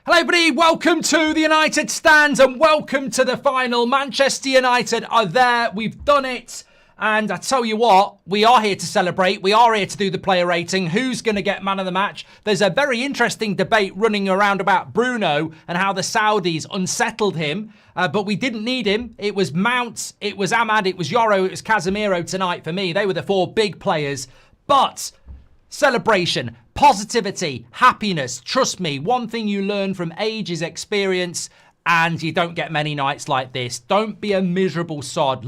Hello everybody, welcome to the United Stands and welcome to the final. Manchester United are there, we've done it. And I tell you what, we are here to celebrate. We are here to do the player rating. Who's going to get man of the match? There's a very interesting debate running around about Bruno and how the Saudis unsettled him. But we didn't need him. It was Mount, it was Ahmad, it was Yoro, it was Casemiro tonight for me. They were the four big players. But celebration, positivity, happiness. Trust me, one thing you learn from age is experience. And you don't get many nights like this. Don't be a miserable sod.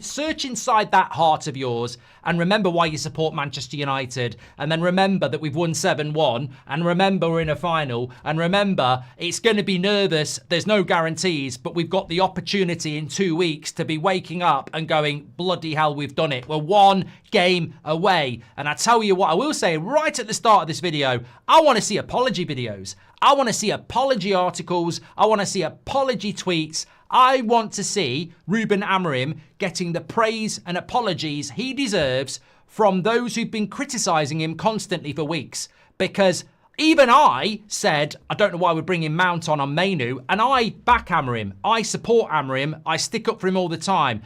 Search inside that heart of yours and remember why you support Manchester United. And then remember that we've won 7-1. And remember we're in a final. And remember, it's going to be nervous. There's no guarantees. But we've got the opportunity in 2 weeks to be waking up and going, bloody hell, we've done it. We're one game away. And I tell you what, I will say right at the start of this video, I want to see apology videos. I want to see apology articles. I want to see apology tweets. I want to see Ruben Amarim getting the praise and apologies he deserves from those who've been criticising him constantly for weeks. Because even I said, I don't know why we're bringing Mount on Mainu, and I back Amarim. I support Amarim. I stick up for him all the time.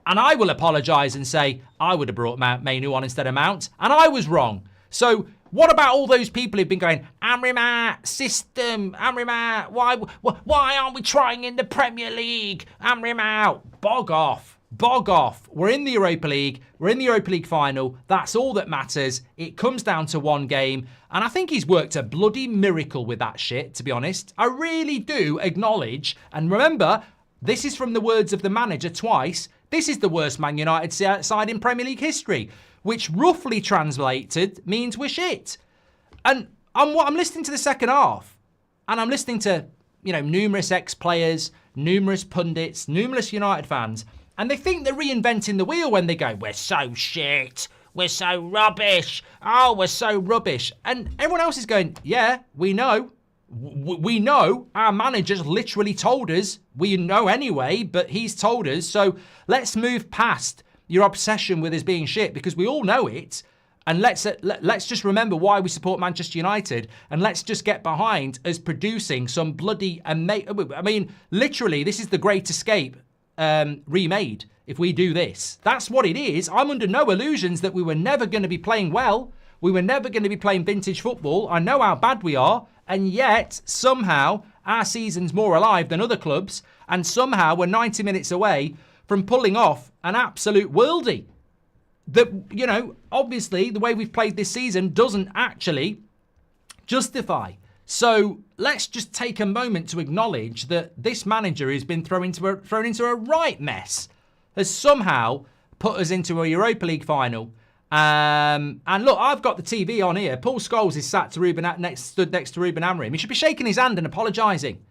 And I will apologise and say, I would have brought Mainu on instead of Mount, and I was wrong. So what about all those people who've been going, Amrima, system, Amrima, why aren't we trying in the Premier League? Amrima, bog off, bog off. We're in the Europa League. We're in the Europa League final. That's all that matters. It comes down to one game. And I think he's worked a bloody miracle with that shit, to be honest. I really do acknowledge. And remember, this is from the words of the manager twice. This is the worst Man United side in Premier League history, which roughly translated means we're shit. And I'm listening to the second half, and I'm listening to, numerous ex-players, numerous pundits, numerous United fans, and they think they're reinventing the wheel when they go, we're so shit, we're so rubbish, oh, we're so rubbish. And everyone else is going, yeah, we know. We know, our manager's literally told us, we know anyway, but he's told us, so let's move past your obsession with us being shit, because we all know it, and let's just remember why we support Manchester United, and let's just get behind us producing some bloody amazing. I mean, literally, this is the Great Escape remade. If we do this, that's what it is. I'm under no illusions that we were never going to be playing well. We were never going to be playing vintage football. I know how bad we are, and yet somehow our season's more alive than other clubs, and somehow we're 90 minutes away from pulling off an absolute worldie that, obviously the way we've played this season doesn't actually justify. So let's just take a moment to acknowledge that this manager who's been thrown into a right mess has somehow put us into a Europa League final. And look, I've got the TV on here. Paul Scholes is stood next to Ruben Amarim. He should be shaking his hand and apologising.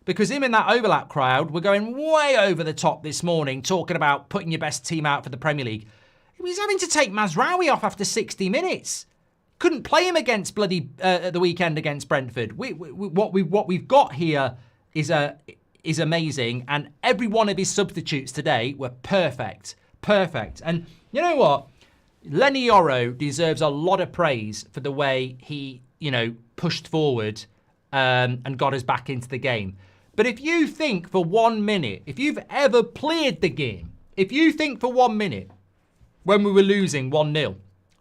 Because him in that overlap crowd were going way over the top this morning, talking about putting your best team out for the Premier League. He was having to take Mazraoui off after 60 minutes. Couldn't play him against bloody the weekend against Brentford. What we've got here is amazing, and every one of his substitutes today were perfect, perfect. And you know what? Lenny Yoro deserves a lot of praise for the way he, pushed forward and got us back into the game. But if you think for 1 minute, if you've ever played the game, if you think for 1 minute when we were losing 1-0,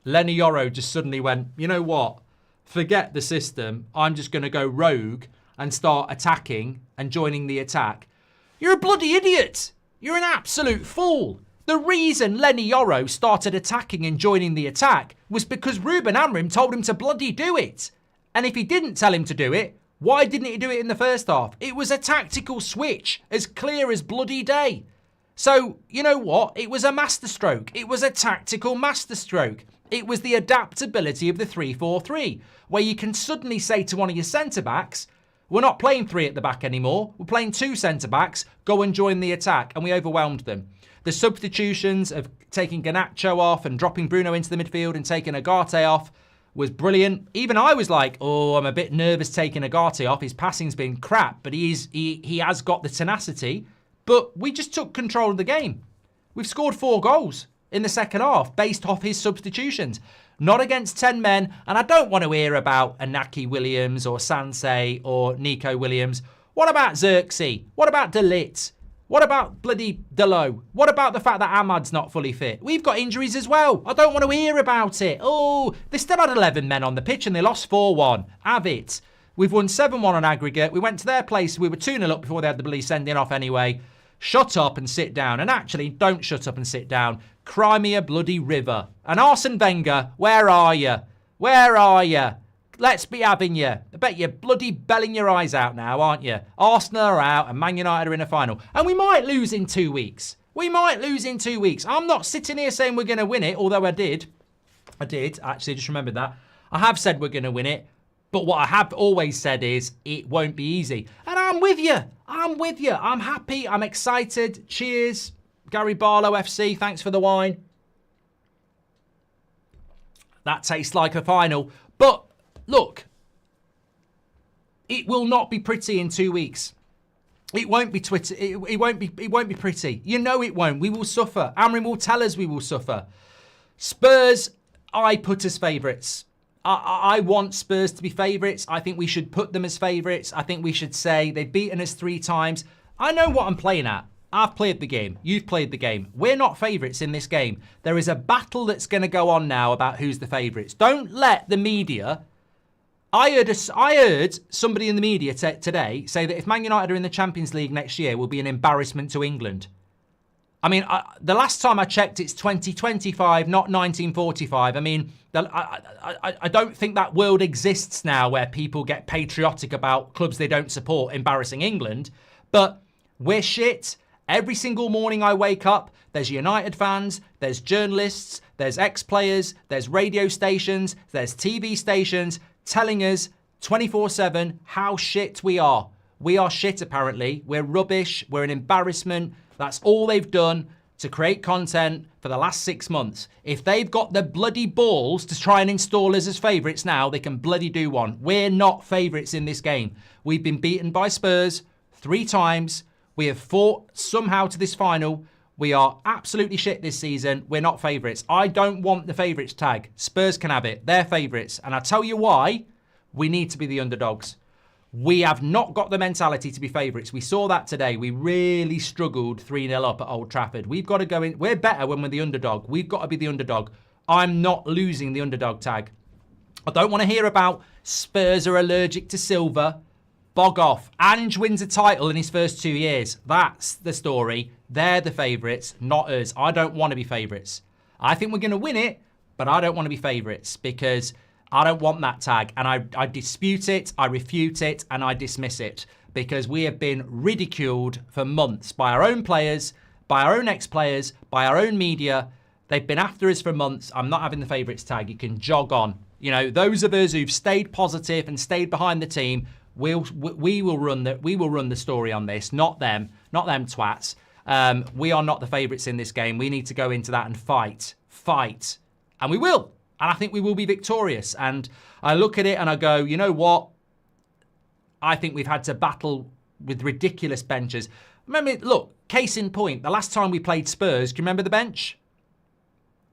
Lenny Yoro just suddenly went, you know what? Forget the system. I'm just going to go rogue and start attacking and joining the attack. You're a bloody idiot. You're an absolute fool. The reason Lenny Yoro started attacking and joining the attack was because Ruben Amarim told him to bloody do it. And if he didn't tell him to do it, why didn't he do it in the first half? It was a tactical switch, as clear as bloody day. So, you know what? It was a masterstroke. It was a tactical masterstroke. It was the adaptability of the 3-4-3, where you can suddenly say to one of your centre-backs, we're not playing 3 at the back anymore. We're playing 2 centre-backs. Go and join the attack. And we overwhelmed them. The substitutions of taking Garnacho off and dropping Bruno into the midfield and taking Agate off was brilliant. Even I was like, oh, I'm a bit nervous taking Agate off. His passing's been crap, but he has got the tenacity. But we just took control of the game. We've scored 4 goals in the second half based off his substitutions. not against 10 men. And I don't want to hear about Inaki Williams or Sansei or Nico Williams. What about Xerxes? What about De Ligt? What about bloody Delo? What about the fact that Ahmad's not fully fit? We've got injuries as well. I don't want to hear about it. Oh, they still had 11 men on the pitch and they lost 4-1. Have it. We've won 7-1 on aggregate. We went to their place. We were 2-0 up before they had the bloody sending off anyway. Shut up and sit down. And actually, don't shut up and sit down. Cry me a bloody river. And Arsene Wenger, where are you? Where are you? Let's be having you. I bet you're bloody belling your eyes out now, aren't you? Arsenal are out and Man United are in a final. And we might lose in 2 weeks. We might lose in 2 weeks. I'm not sitting here saying we're going to win it, although I did. Actually, just remembered that. I have said we're going to win it. But what I have always said is it won't be easy. And I'm with you. I'm with you. I'm happy. I'm excited. Cheers. Gary Barlow FC, thanks for the wine. That tastes like a final. But look, it will not be pretty in 2 weeks. It won't be Twitter. It won't be pretty. You know it won't. We will suffer. Amarim will tell us we will suffer. Spurs, I put as favourites. I want Spurs to be favourites. I think we should put them as favourites. I think we should say they've beaten us 3 times. I know what I'm playing at. I've played the game. You've played the game. We're not favourites in this game. There is a battle that's going to go on now about who's the favourites. Don't let the media... I heard somebody in the media today say that if Man United are in the Champions League next year, will be an embarrassment to England. I mean, the last time I checked, it's 2025, not 1945. I mean, I don't think that world exists now where people get patriotic about clubs they don't support embarrassing England. But we're shit. Every single morning I wake up, there's United fans, there's journalists, there's ex-players, there's radio stations, there's TV stations telling us 24/7 how shit we are. We are shit, apparently. We're rubbish. We're an embarrassment. That's all they've done to create content for the last 6 months. If they've got the bloody balls to try and install us as favourites now, they can bloody do one. We're not favourites in this game. We've been beaten by Spurs 3 times. We have fought somehow to this final. We are absolutely shit this season. We're not favourites. I don't want the favourites tag. Spurs can have it. They're favourites. And I tell you why. We need to be the underdogs. We have not got the mentality to be favourites. We saw that today. We really struggled 3-0 up at Old Trafford. We've got to go in. We're better when we're the underdog. We've got to be the underdog. I'm not losing the underdog tag. I don't want to hear about Spurs are allergic to silver. Bog off. Ange wins a title in his first 2 years. That's the story. They're the favourites, not us. I don't want to be favourites. I think we're going to win it, but I don't want to be favourites because I don't want that tag. And I dispute it, I refute it, and I dismiss it because we have been ridiculed for months by our own players, by our own ex-players, by our own media. They've been after us for months. I'm not having the favourites tag. You can jog on. You know, those of us who've stayed positive and stayed behind the team, we will run the story on this, not them twats. We are not the favourites in this game. We need to go into that and fight, and we will. And I think we will be victorious. And I look at it and I go, you know what? I think we've had to battle with ridiculous benches. Remember, look, case in point, the last time we played Spurs, do you remember the bench?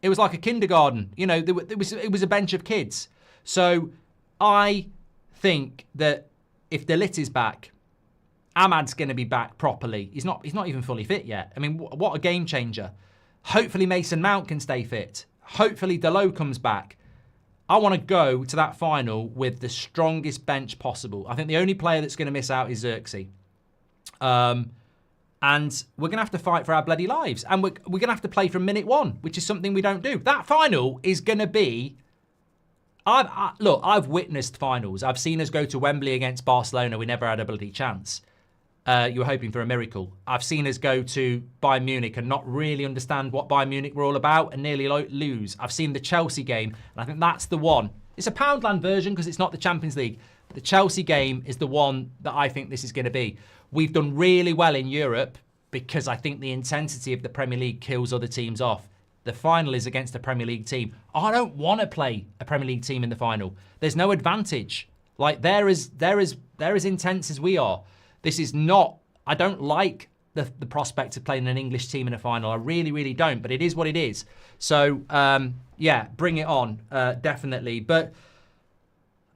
It was like a kindergarten. You know, it was a bench of kids. So I think that if De Ligt is back, Ahmad's going to be back properly. He's not even fully fit yet. I mean, what a game changer. Hopefully Mason Mount can stay fit. Hopefully Delo comes back. I want to go to that final with the strongest bench possible. I think the only player that's going to miss out is Xerxes. And we're going to have to fight for our bloody lives. And we're going to have to play from minute 1, which is something we don't do. That final is going to be... Look, I've witnessed finals. I've seen us go to Wembley against Barcelona. We never had a bloody chance. You were hoping for a miracle. I've seen us go to Bayern Munich and not really understand what Bayern Munich were all about and nearly lose. I've seen the Chelsea game, and I think that's the one. It's a Poundland version because it's not the Champions League. The Chelsea game is the one that I think this is going to be. We've done really well in Europe because I think the intensity of the Premier League kills other teams off. The final is against a Premier League team. I don't want to play a Premier League team in the final. There's no advantage. Like they're as intense as we are. This is not. I don't like the prospect of playing an English team in a final. I really, really don't. But it is what it is. So Yeah, bring it on, definitely. But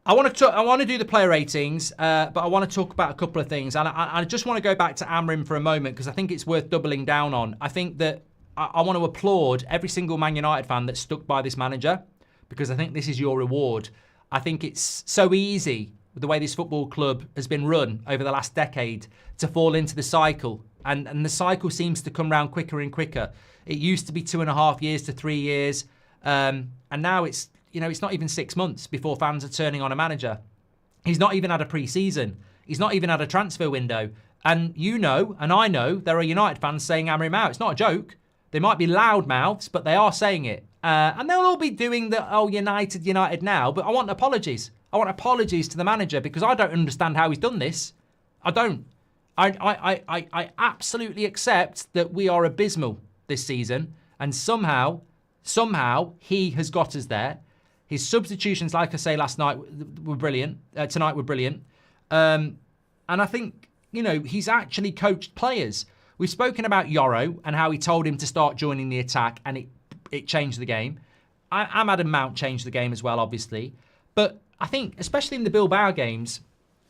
I want to do the player ratings, but I want to talk about a couple of things. And I just want to go back to Amarim for a moment because I think it's worth doubling down on. I think that I want to applaud every single Man United fan that's stuck by this manager because I think this is your reward. I think it's so easy with the way this football club has been run over the last decade to fall into the cycle. And the cycle seems to come round quicker and quicker. It used to be 2.5 years to 3 years. And now it's not even 6 months before fans are turning on a manager. He's not even had a pre-season. He's not even had a transfer window. And and I know, there are United fans saying Amarim out. It's not a joke. They might be loud mouths, but they are saying it. And they'll all be doing the, United now. But I want apologies. I want apologies to the manager because I don't understand how he's done this. I don't. I absolutely accept that we are abysmal this season. And somehow he has got us there. His substitutions, like I say last night, were brilliant. Tonight were brilliant. And I think, he's actually coached players. We've spoken about Yoro and how he told him to start joining the attack and it changed the game. Amarim Mount changed the game as well, obviously. But I think, especially in the Bilbao games,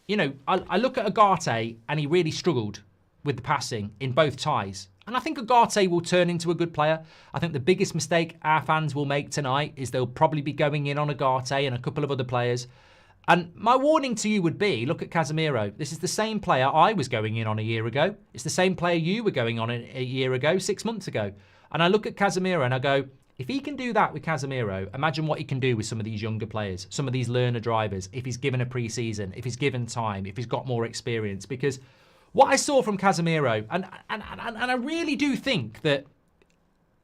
I look at Ugarte and he really struggled with the passing in both ties. And I think Ugarte will turn into a good player. I think the biggest mistake our fans will make tonight is they'll probably be going in on Ugarte and a couple of other players. And my warning to you would be, look at Casemiro. This is the same player I was going in on a year ago. It's the same player you were going on a year ago, 6 months ago. And I look at Casemiro and I go, if he can do that with Casemiro, imagine what he can do with some of these younger players, some of these learner drivers, if he's given a pre-season, if he's given time, if he's got more experience. Because what I saw from Casemiro, and I really do think that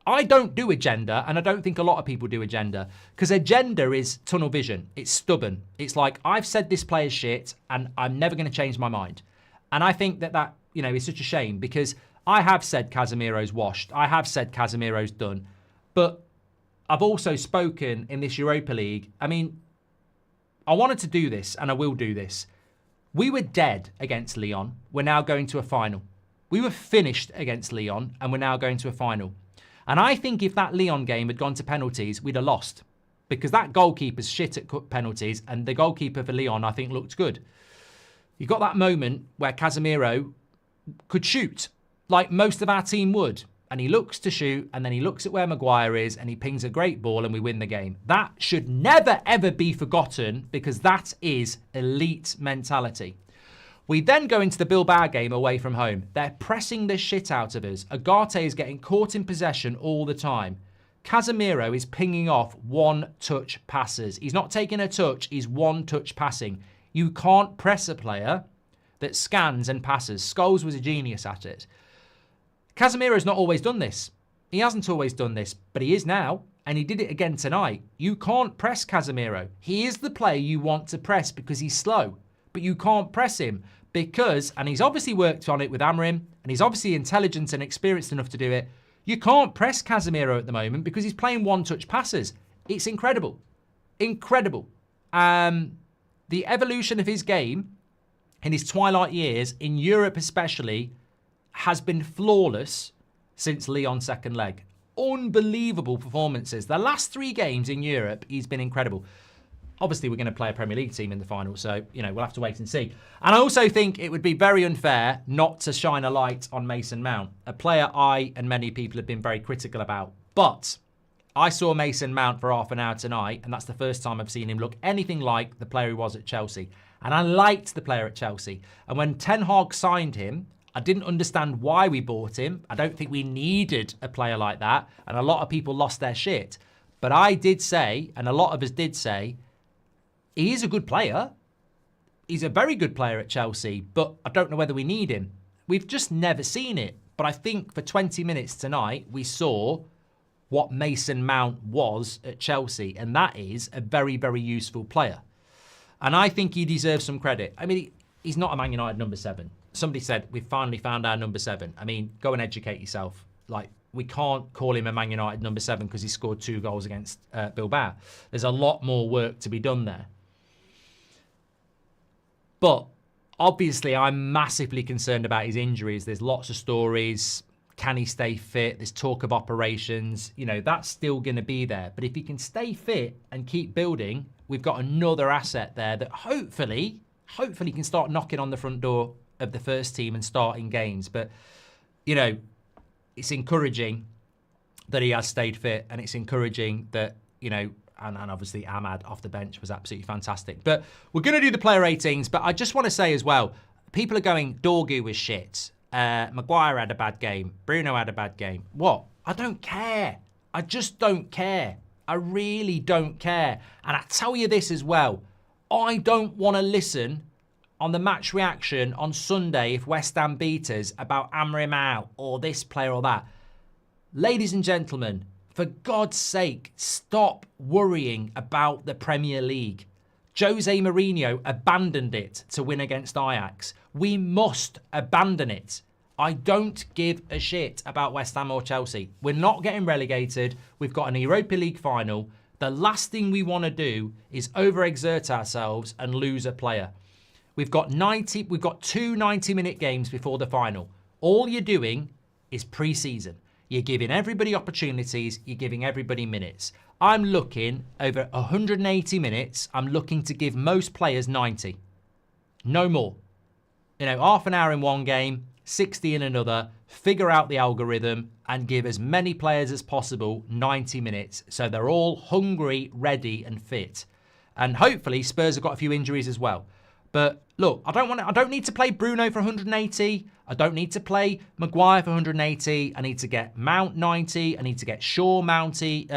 I don't do agenda, and I don't think a lot of people do agenda, because agenda is tunnel vision. It's stubborn. It's like, I've said this player's shit, and I'm never going to change my mind. And I think that is such a shame, because I have said Casemiro's washed. I have said Casemiro's done. But I've also spoken in this Europa League. I mean, I wanted to do this, and I will do this. We were dead against Lyon. We're now going to a final. We were finished against Lyon, and we're now going to a final. And I think if that Lyon game had gone to penalties, we'd have lost. Because that goalkeeper's shit at penalties, and the goalkeeper for Lyon, I think, looked good. You got that moment where Casemiro could shoot, like most of our team would. And he looks to shoot, and then he looks at where Maguire is, and he pings a great ball, and we win the game. That should never, ever be forgotten, because that is elite mentality. We then go into the Bilbao game away from home. They're pressing the shit out of us. Ugarte is getting caught in possession all the time. Casemiro is pinging off one-touch passes. He's not taking a touch, he's one-touch passing. You can't press a player that scans and passes. Scholes was a genius at it. Casemiro's not always done this. He hasn't always done this, but he is now, and he did it again tonight. You can't press Casemiro. He is the player you want to press because he's slow, but you can't press him because, and he's obviously worked on it with Amarim, and he's obviously intelligent and experienced enough to do it, you can't press Casemiro at the moment because he's playing one-touch passes. It's incredible. Incredible. The evolution of his game in his twilight years, in Europe especially, has been flawless since Lyon's second leg. Unbelievable performances. The last 3 games in Europe, he's been incredible. Obviously, we're going to play a Premier League team in the final, so, we'll have to wait and see. And I also think it would be very unfair not to shine a light on Mason Mount, a player I and many people have been very critical about. But I saw Mason Mount for half an hour tonight, and that's the first time I've seen him look anything like the player he was at Chelsea. And I liked the player at Chelsea. And when Ten Hag signed him, I didn't understand why we bought him. I don't think we needed a player like that. And a lot of people lost their shit. But I did say, and a lot of us did say, he is a good player. He's a very good player at Chelsea, but I don't know whether we need him. We've just never seen it. But I think for 20 minutes tonight, we saw what Mason Mount was at Chelsea. And that is a very, very useful player. And I think he deserves some credit. I mean, he's not a Man United number 7. Somebody said, we've finally found our number 7. I mean, go and educate yourself. Like, we can't call him a Man United number 7 because he scored 2 goals against Bilbao. There's a lot more work to be done there. But obviously, I'm massively concerned about his injuries. There's lots of stories. Can he stay fit? There's talk of operations. You know, that's still going to be there. But if he can stay fit and keep building, we've got another asset there that hopefully can start knocking on the front door of the first team and starting games. But, you know, it's encouraging that he has stayed fit, and it's encouraging that, you know, and obviously Ahmad off the bench was absolutely fantastic. But we're going to do the player ratings, but I just want to say as well, people are going, Dorgu was shit. Maguire had a bad game. Bruno had a bad game. What? I don't care. I just don't care. I really don't care. And I tell you this as well, I don't want to listen on the match reaction on Sunday if West Ham beat us about Amarim out or this player or that. Ladies and gentlemen, for God's sake, stop worrying about the Premier League. Jose Mourinho abandoned it to win against Ajax. We must abandon it. I don't give a shit about West Ham or Chelsea. We're not getting relegated. We've got an Europa League final. The last thing we want to do is overexert ourselves and lose a player. We've got two 90-minute games before the final. All you're doing is pre-season. You're giving everybody opportunities. You're giving everybody minutes. I'm looking over 180 minutes. I'm looking to give most players 90. No more. You know, half an hour in one game, 60 in another, figure out the algorithm and give as many players as possible 90 minutes so they're all hungry, ready and fit. And hopefully Spurs have got a few injuries as well. But look, I don't need to play Bruno for 180. I don't need to play Maguire for 180. I need to get Mount 90. I need to get Shaw 90.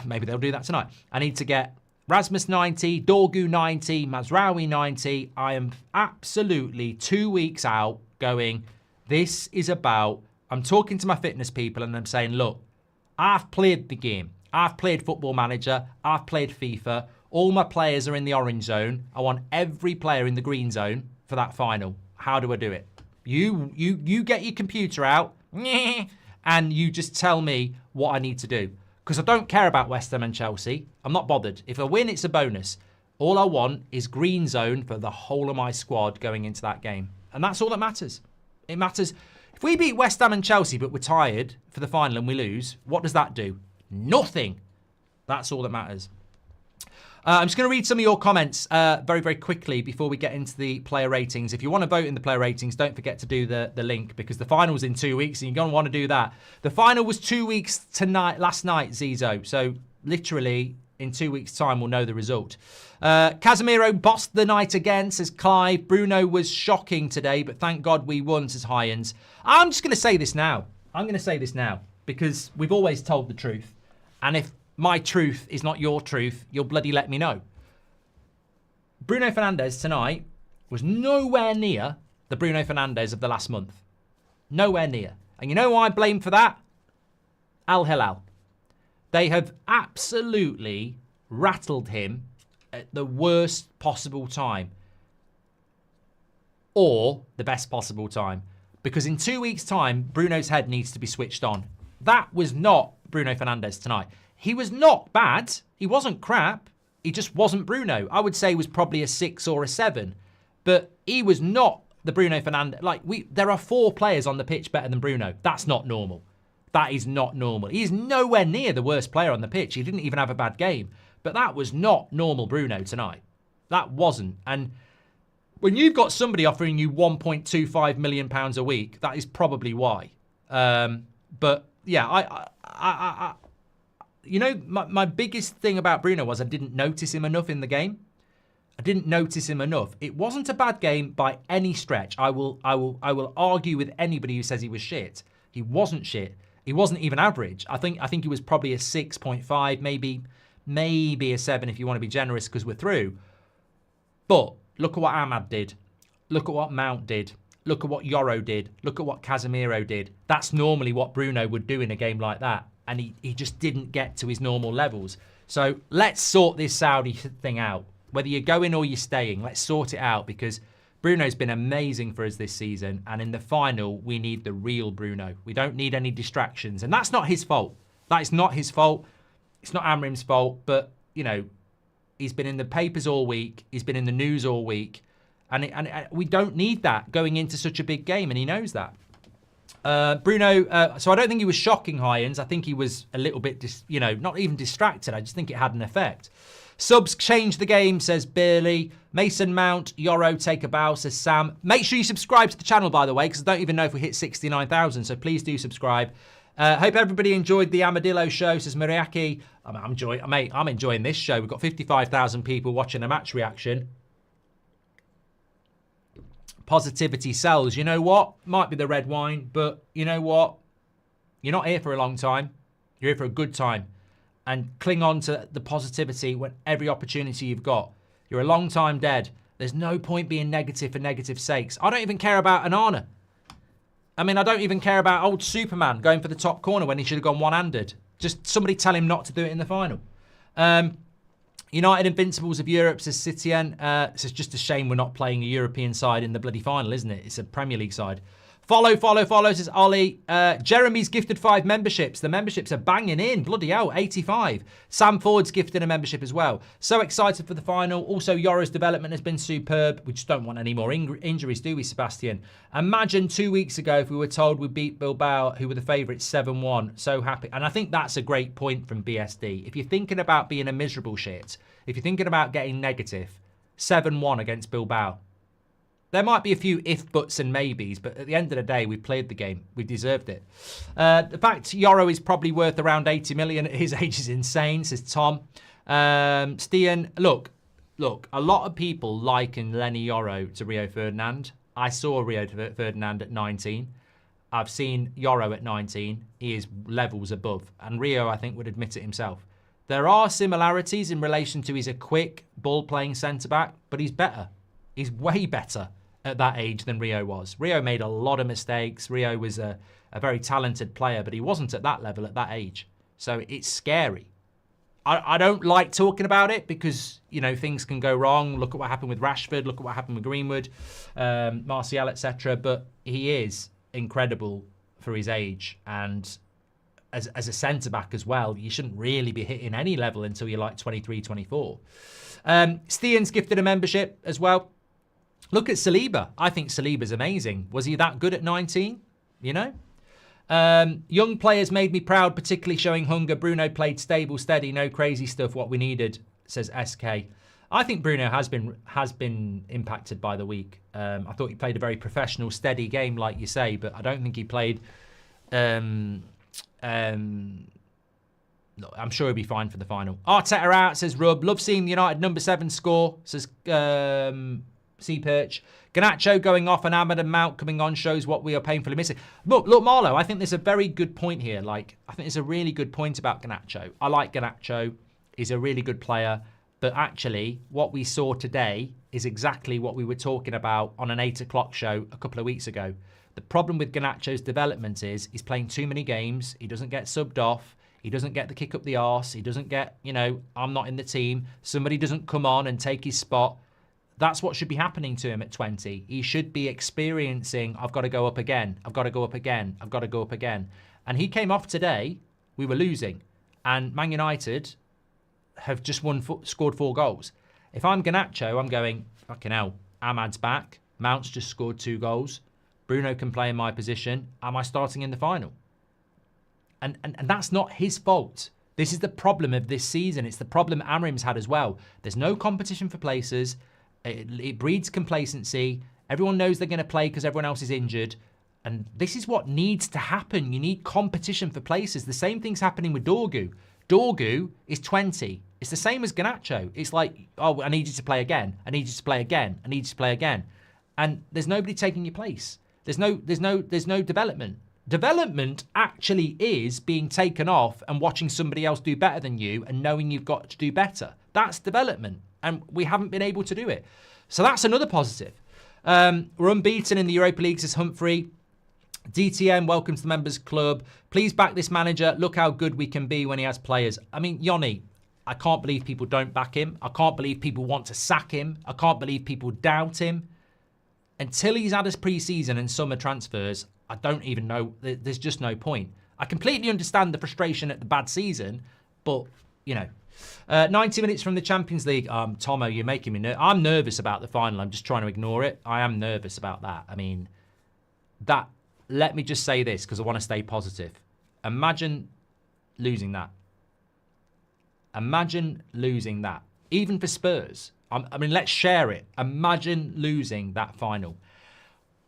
Maybe they'll do that tonight. I need to get Rasmus 90, Dorgu 90, Mazraoui 90. I am absolutely 2 weeks out going, this is about, I'm talking to my fitness people and I'm saying, look, I've played the game. I've played Football Manager. I've played FIFA. All my players are in the orange zone. I want every player in the green zone for that final. How do I do it? You get your computer out and you just tell me what I need to do. Because I don't care about West Ham and Chelsea. I'm not bothered. If I win, it's a bonus. All I want is green zone for the whole of my squad going into that game. And that's all that matters. It matters. If we beat West Ham and Chelsea, but we're tired for the final and we lose, what does that do? Nothing. That's all that matters. I'm just going to read some of your comments very, very quickly before we get into the player ratings. If you want to vote in the player ratings, don't forget to do the link because the final's in 2 weeks and you're going to want to do that. The final was 2 weeks last night, Zizo. So literally in 2 weeks' time, we'll know the result. Casemiro bossed the night again, says Clive. Bruno was shocking today, but thank God we won, says Hyans. I'm just going to say this now. I'm going to say this now because we've always told the truth. And if my truth is not your truth, you'll bloody let me know. Bruno Fernandes tonight was nowhere near the Bruno Fernandes of the last month. Nowhere near. And you know who I blame for that? Al Hilal. They have absolutely rattled him at the worst possible time. Or the best possible time. Because in 2 weeks' time, Bruno's head needs to be switched on. That was not Bruno Fernandes tonight. He was not bad. He wasn't crap. He just wasn't Bruno. I would say he was probably a 6 or a 7. But he was not the Bruno Fernandes. There are 4 players on the pitch better than Bruno. That's not normal. That is not normal. He's nowhere near the worst player on the pitch. He didn't even have a bad game. But that was not normal Bruno tonight. That wasn't. And when you've got somebody offering you £1.25 million a week, that is probably why. But yeah, you know, my biggest thing about Bruno was I didn't notice him enough in the game. I didn't notice him enough. It wasn't a bad game by any stretch. I will argue with anybody who says he was shit. He wasn't shit. He wasn't even average. I think he was probably a 6.5, maybe a 7 if you want to be generous because we're through. But look at what Ahmad did. Look at what Mount did. Look at what Yoro did. Look at what Casemiro did. That's normally what Bruno would do in a game like that. And he just didn't get to his normal levels. So let's sort this Saudi thing out. Whether you're going or you're staying, let's sort it out because Bruno's been amazing for us this season. And in the final, we need the real Bruno. We don't need any distractions. And that's not his fault. That is not his fault. It's not Amarim's fault. But, you know, he's been in the papers all week. He's been in the news all week. And we don't need that going into such a big game. And he knows that. Bruno, so I don't think he was shocking Hyans. I think he was a little bit, not even distracted. I just think it had an effect. Subs changed the game, says Burley. Mason Mount, Yoro, take a bow, says Sam. Make sure you subscribe to the channel, by the way, because I don't even know if we hit 69,000, so please do subscribe. Hope everybody enjoyed the Amadillo show, says Miriaki. I'm enjoying this show. We've got 55,000 people watching a match reaction. Positivity sells. You know what? Might be the red wine, but you know what? You're not here for a long time. You're here for a good time. And cling on to the positivity when every opportunity you've got. You're a long time dead. There's no point being negative for negative's sakes. I don't even care about Anana. I mean, I don't even care about old Superman going for the top corner when he should have gone one-handed. Just somebody tell him not to do it in the final. United Invincibles of Europe, says Citien. It's just a shame we're not playing a European side in the bloody final, isn't it? It's a Premier League side. Follow, says Ollie. Jeremy's gifted 5 memberships. The memberships are banging in. Bloody hell, 85. Sam Ford's gifted a membership as well. So excited for the final. Also, Yoro's development has been superb. We just don't want any more injuries, do we, Sebastian? Imagine 2 weeks ago if we were told we beat Bilbao, who were the favourites, 7-1. So happy. And I think that's a great point from BSD. If you're thinking about being a miserable shit, if you're thinking about getting negative, 7-1 against Bilbao. There might be a few if, buts and maybes, but at the end of the day, we played the game. We deserved it. The fact Yoro is probably worth around 80 million at his age is insane, says Tom. Stian, look, a lot of people liken Lenny Yoro to Rio Ferdinand. I saw Rio Ferdinand at 19. I've seen Yoro at 19. He is levels above. And Rio, I think, would admit it himself. There are similarities in relation to he's a quick ball-playing centre-back, but he's better. He's way better at that age than Rio was. Rio made a lot of mistakes. Rio was a very talented player, but he wasn't at that level at that age. So it's scary. I don't like talking about it because, things can go wrong. Look at what happened with Rashford. Look at what happened with Greenwood, Martial, etc. But he is incredible for his age. And as a centre-back as well, you shouldn't really be hitting any level until you're like 23, 24. Stian's gifted a membership as well. Look at Saliba. I think Saliba's amazing. Was he that good at 19? Young players made me proud, particularly showing hunger. Bruno played stable, steady, no crazy stuff, what we needed, says SK. I think Bruno has been impacted by the week. I thought he played a very professional, steady game, like you say, but I don't think he played... no, I'm sure he'll be fine for the final. Arteta out, says Rub. Love seeing the United number 7 score, says... Sea Perch. Garnacho going off and Ahmed and Mount coming on shows what we are painfully missing. Look, Marlo, I think there's a very good point here. I think there's a really good point about Garnacho. I like Garnacho. He's a really good player. But actually, what we saw today is exactly what we were talking about on an 8 o'clock show a couple of weeks ago. The problem with Garnacho's development is he's playing too many games. He doesn't get subbed off. He doesn't get the kick up the arse. He doesn't get, I'm not in the team. Somebody doesn't come on and take his spot. That's what should be happening to him at 20. He should be experiencing, I've got to go up again. I've got to go up again. I've got to go up again. And he came off today. We were losing. And Man United have just scored 4 goals. If I'm Garnacho, I'm going, fucking hell, Ahmad's back. Mount's just scored 2 goals. Bruno can play in my position. Am I starting in the final? And that's not his fault. This is the problem of this season. It's the problem Amarim's had as well. There's no competition for places. It breeds complacency. Everyone knows they're going to play because everyone else is injured. And this is what needs to happen. You need competition for places. The same thing's happening with Dorgu. Dorgu is 20. It's the same as Garnacho. It's like, oh, I need you to play again. I need you to play again. I need you to play again. And there's nobody taking your place. There's no development. Development actually is being taken off and watching somebody else do better than you and knowing you've got to do better. That's development. And we haven't been able to do it. So that's another positive. We're unbeaten in the Europa League, says Humphrey. DTM, welcome to the Members Club. Please back this manager. Look how good we can be when he has players. I mean, Yoni, I can't believe people don't back him. I can't believe people want to sack him. I can't believe people doubt him. Until he's had his pre-season and summer transfers, I don't even know. There's just no point. I completely understand the frustration at the bad season, but, 90 minutes from the Champions League. Tomo, you're making me nervous. I'm nervous about the final. I'm just trying to ignore it. I am nervous about that. I mean, that let me just say this because I want to stay positive. Imagine losing that. Imagine losing that. Even for Spurs. I mean, let's share it. Imagine losing that final.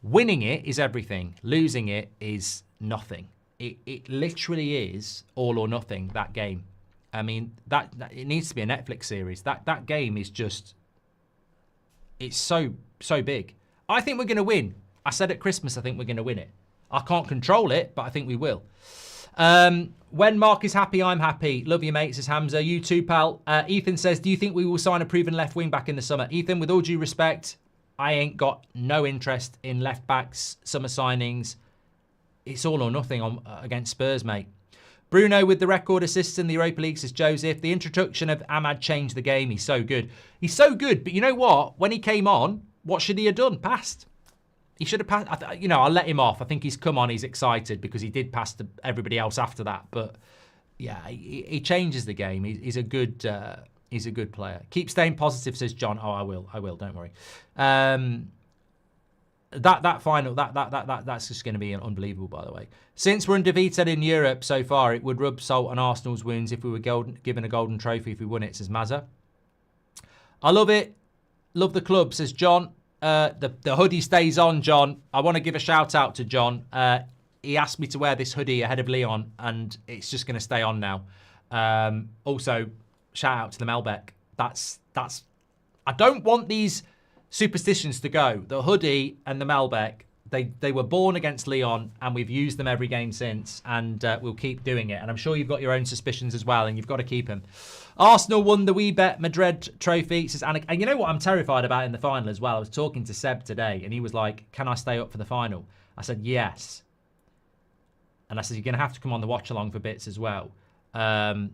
Winning it is everything. Losing it is nothing. It literally is all or nothing, that game. I mean, that it needs to be a Netflix series. That game is just... It's so big. I think we're going to win. I said at Christmas I think we're going to win it. I can't control it, but I think we will. When Mark is happy, I'm happy. Love you, mate, says Hamza. You too, pal. Ethan says, do you think we will sign a proven left wing back in the summer? Ethan, with all due respect, I ain't got no interest in left backs, summer signings. It's all or nothing against Spurs, mate. Bruno with the record assists in the Europa League, says Joseph. The introduction of Ahmad changed the game. He's so good. He's so good, but you know what? When he came on, what should he have done? Passed. He should have passed. I'll let him off. I think he's come on. He's excited because he did pass to everybody else after that. But yeah, he changes the game. He's a good player. Keep staying positive, says John. Oh, I will. Don't worry. That final, that's just going to be unbelievable, by the way. Since we're undefeated in Europe so far, it would rub salt on Arsenal's wounds if we were given a golden trophy if we won it, says Mazza. I love it. Love the club, says John. The hoodie stays on, John. I want to give a shout out to John. He asked me to wear this hoodie ahead of Lyon, and it's just going to stay on now. Also, shout out to the Melbeck. I don't want these superstitions to go. The hoodie and the Melbeck, they were born against Lyon, and we've used them every game since, and we'll keep doing it. And I'm sure you've got your own suspicions as well, and you've got to keep them. Arsenal won the WeBet Madrid trophy, says Anna. And you know what I'm terrified about in the final as well? I was talking to Seb today, and he was like, can I stay up for the final? I said, yes. And I said, you're going to have to come on the watch along for bits as well. I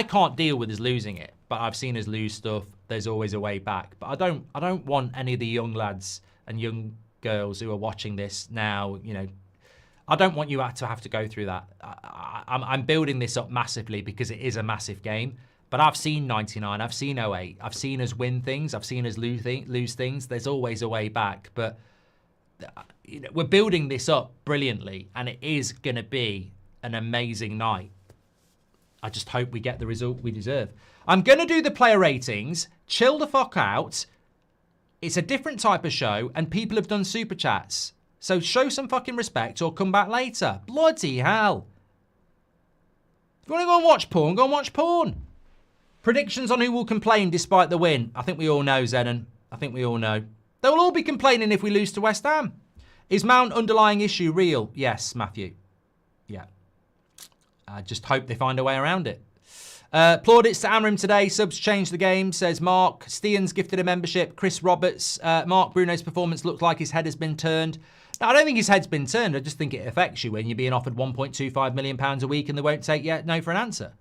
can't deal with us losing it, but I've seen us lose stuff. There's always a way back. But I don't want any of the young lads and young girls who are watching this now, I don't want you to have to go through that. I'm building this up massively because it is a massive game. But I've seen 99, I've seen 08, I've seen us win things, I've seen us lose things. There's always a way back. But we're building this up brilliantly, and it is going to be an amazing night. I just hope we get the result we deserve. I'm going to do the player ratings. Chill the fuck out. It's a different type of show, and people have done super chats. So show some fucking respect or come back later. Bloody hell. If you want to go and watch porn, go and watch porn. Predictions on who will complain despite the win. I think we all know, Zenon. I think we all know. They'll all be complaining if we lose to West Ham. Is Mount underlying issue real? Yes, Matthew. Yeah. I just hope they find a way around it. Plaudits to Amarim today. Subs changed the game, says Mark. Stian's gifted a membership. Chris Roberts. Mark, Bruno's performance looked like his head has been turned. Now, I don't think his head's been turned. I just think it affects you when you're being offered £1.25 million a week and they won't take no for an answer.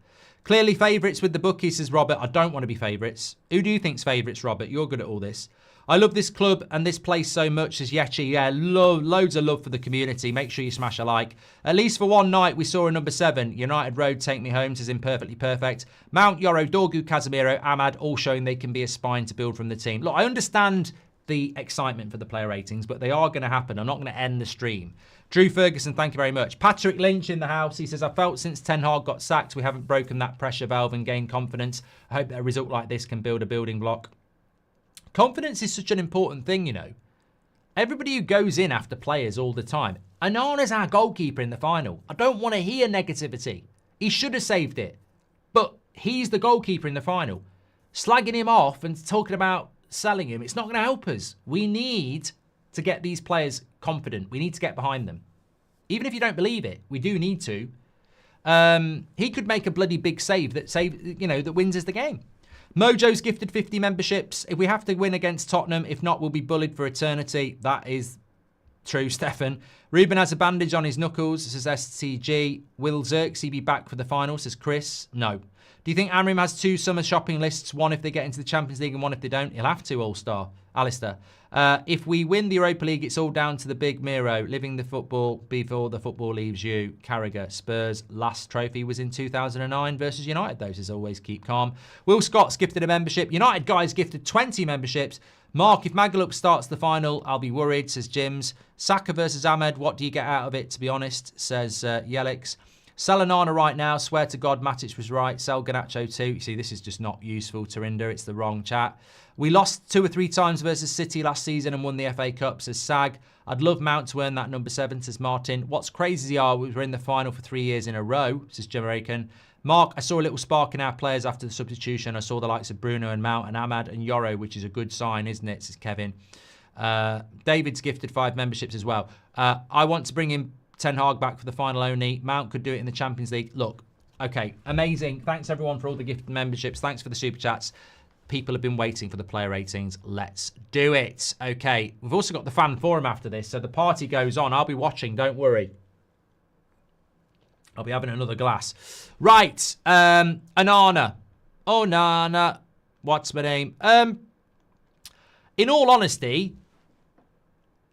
Clearly favourites with the bookies, says Robert. I don't want to be favourites. Who do you think's favourites, Robert? You're good at all this. I love this club and this place so much, says Yechi. Yeah, loads of love for the community. Make sure you smash a like. At least for one night, we saw a number 7. United Road, Take Me Home, says Imperfectly Perfect. Mount, Yoro, Dorgu, Casemiro, Ahmad, all showing they can be a spine to build from the team. Look, I understand the excitement for the player ratings, but they are going to happen. I'm not going to end the stream. Drew Ferguson, thank you very much. Patrick Lynch in the house. He says, I felt since Ten Hag got sacked, we haven't broken that pressure valve and gained confidence. I hope that a result like this can build a building block. Confidence is such an important thing, Everybody who goes in after players all the time. Anana's our goalkeeper in the final. I don't want to hear negativity. He should have saved it. But he's the goalkeeper in the final. Slagging him off and talking about selling him, it's not going to help us. We need to get these players confident. We need to get behind them. Even if you don't believe it, we do need to. He could make a bloody big save that wins us the game. Mojo's gifted 50 memberships. If we have to win against Tottenham, if not, we'll be bullied for eternity. That is true, Stefan. Ruben has a bandage on his knuckles, says STG. Will Xerxes be back for the final, says Chris. No. Do you think Amarim has 2 summer shopping lists? One if they get into the Champions League and one if they don't? He'll have to, All-Star. Alistair. If we win the Europa League, it's all down to the big Miro. Living the football before the football leaves you. Carragher. Spurs' last trophy was in 2009 versus United. Those as always keep calm. Will Scott's gifted a membership. United guys gifted 20 memberships. Mark, if Magaluf starts the final, I'll be worried, says Jims. Saka versus Ahmed, what do you get out of it, to be honest, says Yelix. Sell Onana right now. Swear to God, Matic was right. Sell Garnacho too. You see, this is just not useful, Tarinda. It's the wrong chat. We lost 2 or 3 times versus City last season and won the FA Cup, says Sag. I'd love Mount to earn that number 7, says Martin. What's crazy are we were in the final for 3 years in a row, says Jamaican. Mark, I saw a little spark in our players after the substitution. I saw the likes of Bruno and Mount and Ahmad and Yoro, which is a good sign, isn't it, says Kevin. David's gifted 5 memberships as well. I want to bring in Ten Hag back for the final only. Mount could do it in the Champions League. Look, okay, amazing. Thanks everyone for all the gifted memberships. Thanks for the super chats. People have been waiting for the player ratings. Let's do it. Okay, we've also got the fan forum after this, so the party goes on. I'll be watching, don't worry. I'll be having another glass. Right, Onana. Onana. What's my name? In all honesty,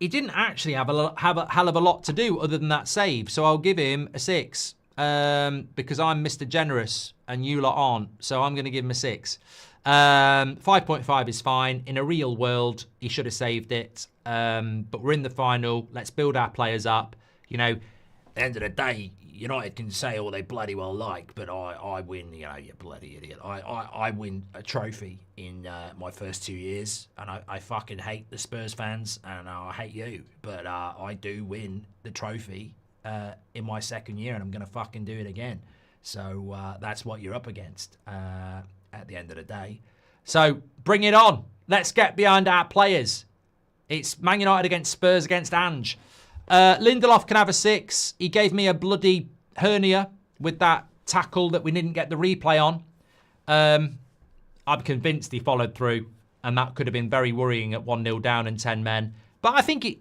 he didn't actually have a hell of a lot to do other than that save. So I'll give him a 6 because I'm Mr. Generous and you lot aren't. So I'm going to give him a 6. 5.5 is fine. In a real world, he should have saved it. But we're in the final. Let's build our players up. You know, at the end of the day, United can say all they bloody well like, but I win, you bloody idiot. I win a trophy in my first 2 years, and I fucking hate the Spurs fans, and I hate you, but I do win the trophy in my second year, and I'm going to fucking do it again. So that's what you're up against at the end of the day. So bring it on. Let's get behind our players. It's Man United against Spurs against Ange. Lindelof can have a 6. He gave me a bloody hernia with that tackle that we didn't get the replay on. I'm convinced he followed through, and that could have been very worrying at 1-0 down and 10 men. But I think, he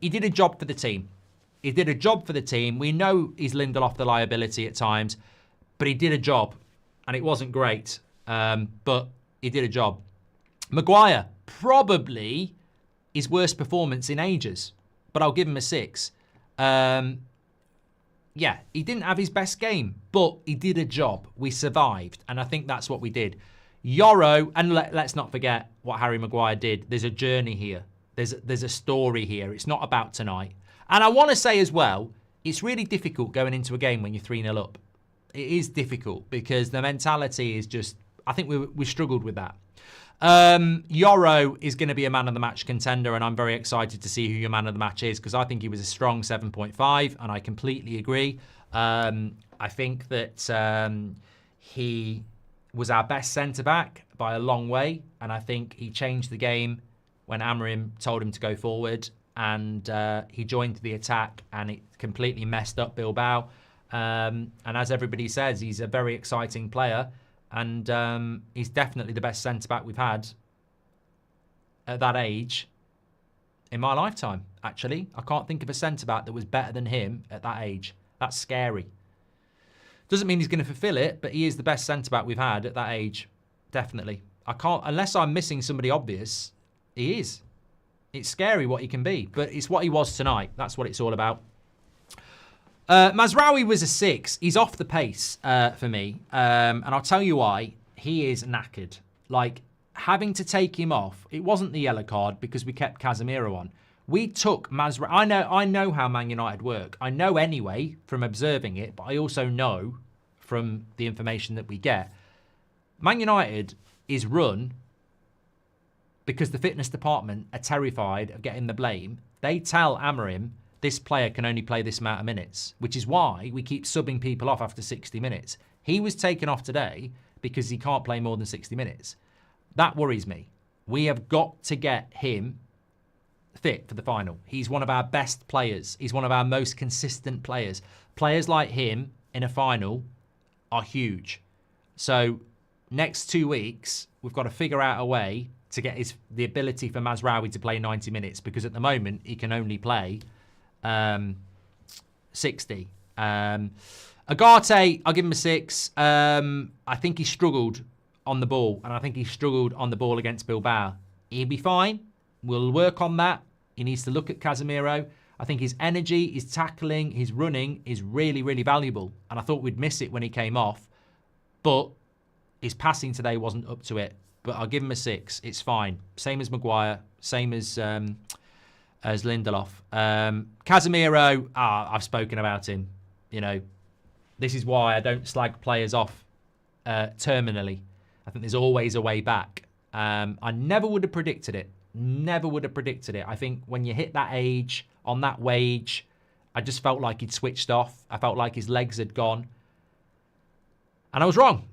did a job for the team. He did a job for the team. We know he's Lindelof the liability at times, but he did a job, and it wasn't great, but he did a job. Maguire, probably his worst performance in ages. But I'll give him a 6. Yeah, he didn't have his best game, but he did a job. We survived, and I think that's what we did. Yoro, and let's not forget what Harry Maguire did. There's a journey here. There's a story here. It's not about tonight. And I want to say as well, it's really difficult going into a game when you're 3-0 up. It is difficult because the mentality is just, I think we struggled with that. Yoro is going to be a man of the match contender, and I'm very excited to see who your man of the match is because I think he was a strong 7.5, and I completely agree. I think that he was our best centre-back by a long way, and I think he changed the game when Amarim told him to go forward, and he joined the attack, and it completely messed up Bilbao. And as everybody says, he's a very exciting player. And he's definitely the best centre-back we've had at that age in my lifetime, actually. I can't think of a centre-back that was better than him at that age. That's scary. Doesn't mean he's going to fulfil it, but he is the best centre-back we've had at that age. Definitely. I can't, unless I'm missing somebody obvious, he is. It's scary what he can be, but it's what he was tonight. That's what it's all about. Mazraoui was a 6. He's off the pace for me. And I'll tell you why. He is knackered. Like, having to take him off, it wasn't the yellow card because we kept Casemiro on. We took Mazraoui. I know how Man United work. I know anyway from observing it, but I also know from the information that we get. Man United is run because the fitness department are terrified of getting the blame. They tell Amarim, this player can only play this amount of minutes, which is why we keep subbing people off after 60 minutes. He was taken off today because he can't play more than 60 minutes. That worries me. We have got to get him fit for the final. He's one of our best players. He's one of our most consistent players. Players like him in a final are huge. So next 2 weeks, we've got to figure out a way to get the ability for Mazraoui to play 90 minutes because at the moment he can only play 60. Agate, I'll give him a 6. I think he struggled on the ball, and I think he struggled on the ball against Bilbao. He'll be fine. We'll work on that. He needs to look at Casemiro. I think his energy, his tackling, his running is really, really valuable. And I thought we'd miss it when he came off. But his passing today wasn't up to it. But I'll give him a 6. It's fine. Same as Maguire. Same as Lindelof. Casemiro, I've spoken about him. You know, this is why I don't slag players off terminally. I think there's always a way back. I never would have predicted it. Never would have predicted it. I think when you hit that age, on that wage, I just felt like he'd switched off. I felt like his legs had gone. And I was wrong.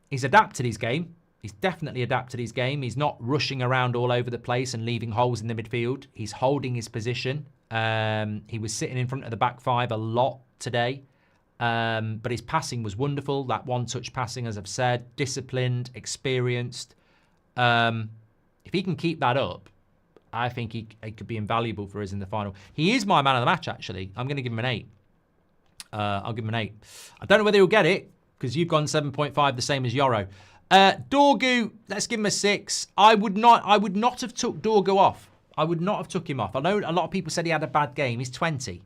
He's adapted his game. He's definitely adapted his game. He's not rushing around all over the place and leaving holes in the midfield. He's holding his position. He was sitting in front of the back five a lot today. But his passing was wonderful. That one-touch passing, as I've said, disciplined, experienced. If he can keep that up, I think he could be invaluable for us in the final. He is my man of the match, actually. I'm going to give him an 8. I'll give him an 8. I don't know whether he'll get it, because you've gone 7.5, the same as Yoro. Dorgu, let's give him a 6. I would not have took Dorgu off. I would not have took him off. I know a lot of people said he had a bad game. He's 20.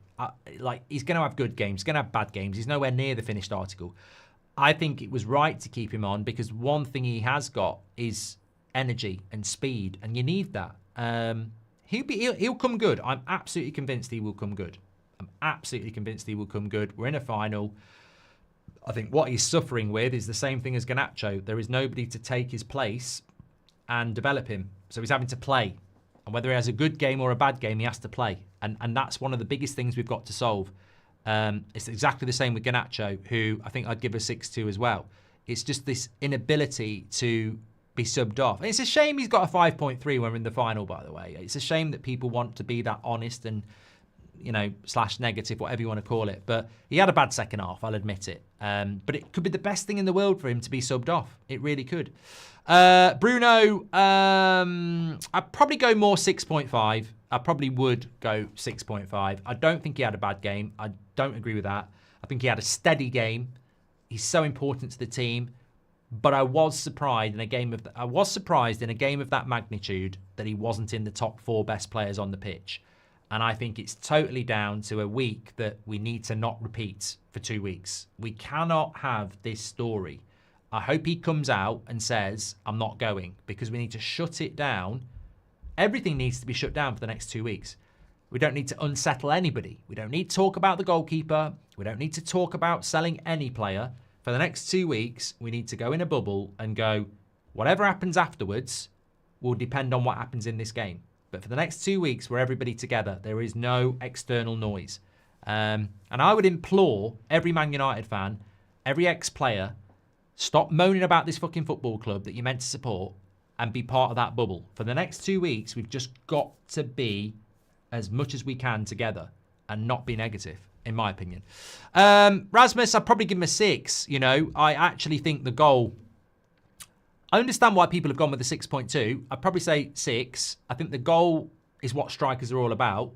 He's going to have good games. He's going to have bad games. He's nowhere near the finished article. I think it was right to keep him on, because one thing he has got is energy and speed, and you need that. He'll come good. I'm absolutely convinced he will come good. I'm absolutely convinced he will come good. We're in a final. I think what he's suffering with is the same thing as Garnacho. There is nobody to take his place and develop him. So he's having to play. And whether he has a good game or a bad game, he has to play. And that's one of the biggest things we've got to solve. It's exactly the same with Garnacho, who I think I'd give a 6 to as well. It's just this inability to be subbed off. And it's a shame he's got a 5.3 when we're in the final, by the way. It's a shame that people want to be that honest and, you know, / negative, whatever you want to call it. But he had a bad second half, I'll admit it. But it could be the best thing in the world for him to be subbed off. It really could. Bruno, I'd probably go more 6.5. I probably would go 6.5. I don't think he had a bad game. I don't agree with that. I think he had a steady game. He's so important to the team. But I was surprised in a game of that magnitude that he wasn't in the top 4 best players on the pitch. And I think it's totally down to a week that we need to not repeat for 2 weeks. We cannot have this story. I hope he comes out and says, I'm not going, because we need to shut it down. Everything needs to be shut down for the next 2 weeks. We don't need to unsettle anybody. We don't need to talk about the goalkeeper. We don't need to talk about selling any player. For the next 2 weeks, we need to go in a bubble and go, whatever happens afterwards will depend on what happens in this game. But for the next 2 weeks, we're everybody together. There is no external noise. And I would implore every Man United fan, every ex-player, stop moaning about this fucking football club that you're meant to support and be part of that bubble. For the next 2 weeks, we've just got to be as much as we can together and not be negative, in my opinion. Rasmus, I'd probably give him a 6. You know, I actually think the goal... I understand why people have gone with the 6.2. I'd probably say 6. I think the goal is what strikers are all about,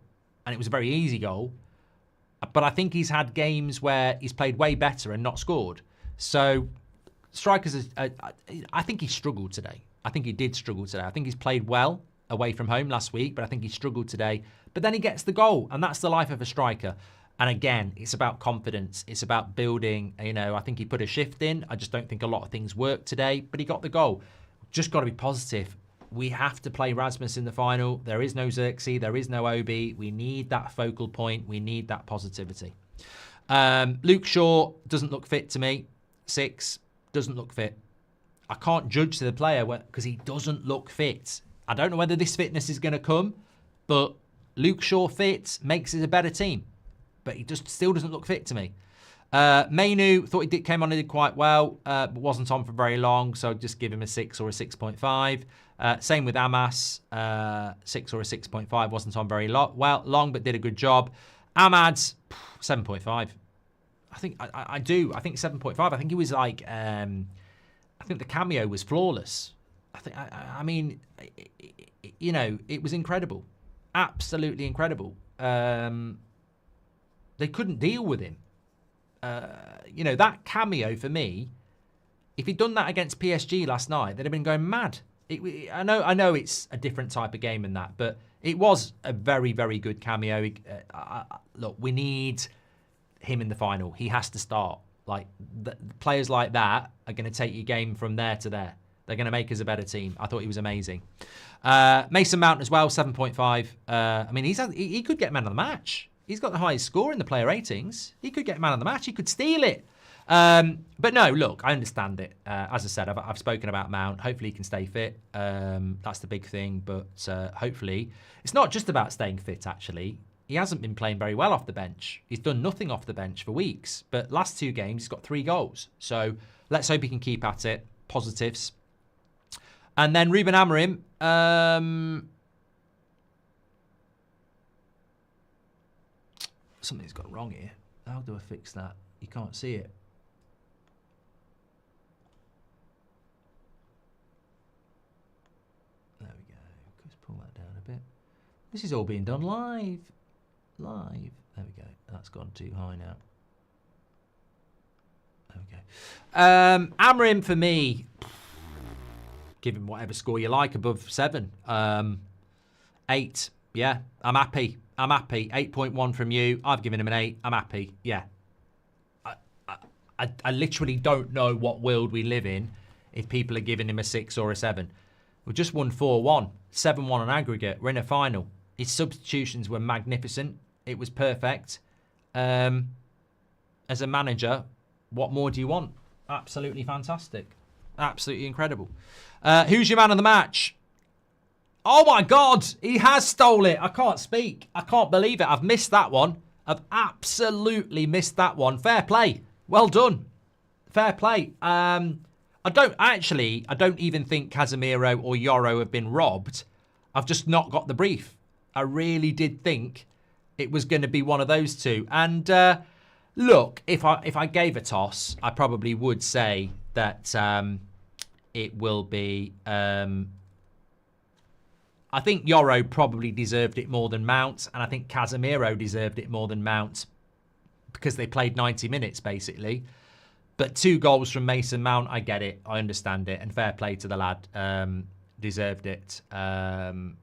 and it was a very easy goal. But I think he's had games where he's played way better and not scored. So strikers, I think he struggled today. I think he did struggle today. I think he's played well away from home last week, but I think he struggled today. But then he gets the goal, and that's the life of a striker. And again, it's about confidence. It's about building. You know, I think he put a shift in. I just don't think a lot of things worked today, but he got the goal. Just got to be positive. We have to play Rasmus in the final. There is no Xerxes. There is no Obi. We need that focal point. We need that positivity. Luke Shaw doesn't look fit to me. 6, doesn't look fit. I can't judge the player because he doesn't look fit. I don't know whether this fitness is going to come, but Luke Shaw fit makes it a better team. But he just still doesn't look fit to me. Mainu, thought he came on and did quite well, but wasn't on for very long, so I'd just give him a 6 or a 6.5. Same with Amas, 6 or a 6.5, wasn't on very long, but did a good job. Ahmad's 7.5. I think I do. I think 7.5. I think he was like, I think the cameo was flawless. I mean, you know, it was incredible, absolutely incredible. They couldn't deal with him. You know, that cameo for me, if he'd done that against PSG last night, they'd have been going mad. I know it's a different type of game than that, but it was a very, very good cameo. Look, we need him in the final. He has to start. Like, players like that are going to take your game from there to there. They're going to make us a better team. I thought he was amazing. Mason Mount as well, 7.5. I mean, he could get man of the match. He's got the highest score in the player ratings. He could get man of the match. He could steal it. But no, look, I understand it. As I said, I've spoken about Mount. Hopefully he can stay fit. That's the big thing. But hopefully, it's not just about staying fit, actually. He hasn't been playing very well off the bench. He's done nothing off the bench for weeks. But last 2 games, he's got 3 goals. So let's hope he can keep at it. Positives. And then Ruben Amarim. Something's gone wrong here. How do I fix that? You can't see it. There we go. Just pull that down a bit. This is all being done live. Live. There we go. That's gone too high now. There we go. Amarim for me, give him whatever score you like, above 7. 8. Yeah, I'm happy. 8.1 from you. I've given him an 8. I'm happy. Yeah. I literally don't know what world we live in if people are giving him a 6 or a 7. We just won 4-1. 7-1 on aggregate. We're in a final. His substitutions were magnificent. It was perfect. As a manager, what more do you want? Absolutely fantastic. Absolutely incredible. Who's your man of the match? Oh my God, he has stole it. I can't speak. I can't believe it. I've missed that one. I've absolutely missed that one. Fair play. Well done. Fair play. I don't even think Casemiro or Yoro have been robbed. I've just not got the brief. I really did think it was going to be one of those two. And look, if I gave a toss, I probably would say that it will be... I think Yoro probably deserved it more than Mount, and I think Casemiro deserved it more than Mount because they played 90 minutes, basically. But 2 goals from Mason Mount, I get it. I understand it. And fair play to the lad. Deserved it,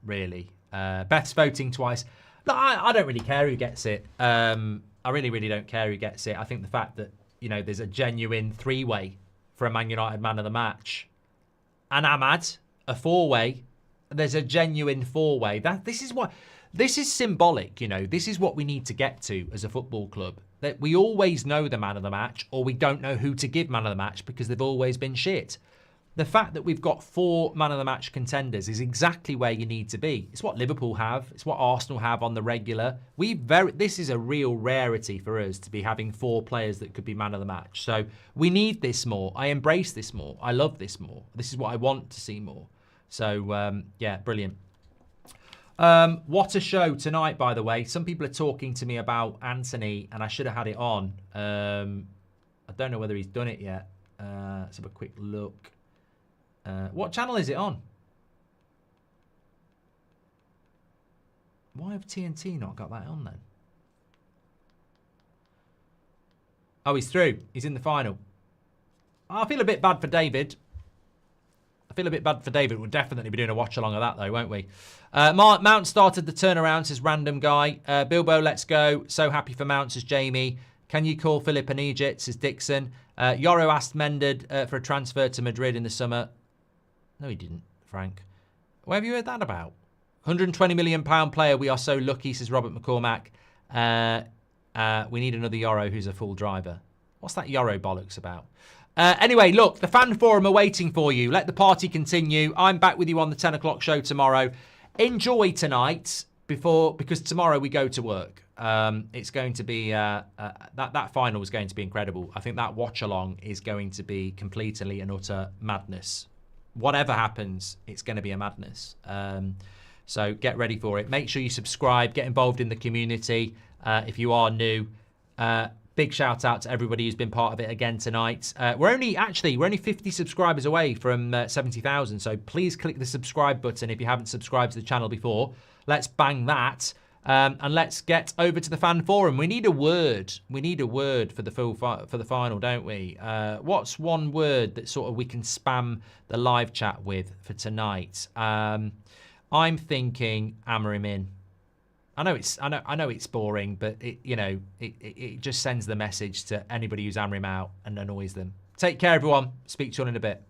really. Beth's voting twice. No, I don't really care who gets it. I really, really don't care who gets it. I think the fact that, you know, there's a genuine 3-way for a Man United man of the match. And Ahmad, a 4-way. There's a genuine 4-way. This is symbolic, you know. This is what we need to get to as a football club. That we always know the man of the match, or we don't know who to give man of the match because they've always been shit. The fact that we've got 4 man of the match contenders is exactly where you need to be. It's what Liverpool have. It's what Arsenal have on the regular. This is a real rarity for us to be having 4 players that could be man of the match. So we need this more. I embrace this more. I love this more. This is what I want to see more. So, yeah, brilliant. What a show tonight, by the way. Some people are talking to me about Anthony, and I should have had it on. I don't know whether he's done it yet. Let's have a quick look. What channel is it on? Why have TNT not got that on then? Oh, he's through. He's in the final. I feel a bit bad for David. We'll definitely be doing a watch-along of that, though, won't we? Mount started the turnaround, says random guy. Bilbao, let's go. So happy for Mount, says Jamie. Can you call Philip and Egypt, says Dixon. Yoro asked Mended for a transfer to Madrid in the summer. No, he didn't, Frank. Where have you heard that about? £120 million player. We are so lucky, says Robert McCormack. We need another Yoro who's a full driver. What's that Yoro bollocks about? Anyway, look, the fan forum are waiting for you. Let the party continue. I'm back with you on the 10 o'clock show tomorrow. Enjoy tonight because tomorrow we go to work. It's going to be that final is going to be incredible. I think that watch along is going to be completely and utter madness. Whatever happens, it's going to be a madness. So get ready for it. Make sure you subscribe. Get involved in the community if you are new. Big shout out to everybody who's been part of it again tonight. We're only 50 subscribers away from 70,000. So please click the subscribe button if you haven't subscribed to the channel before. Let's bang that. And let's get over to the fan forum. We need a word. We need a word for the for the final, don't we? What's one word that sort of we can spam the live chat with for tonight? I'm thinking Amarim in. I know it's boring, but it just sends the message to anybody who's Amarim out and annoys them. Take care, everyone. Speak to you all in a bit.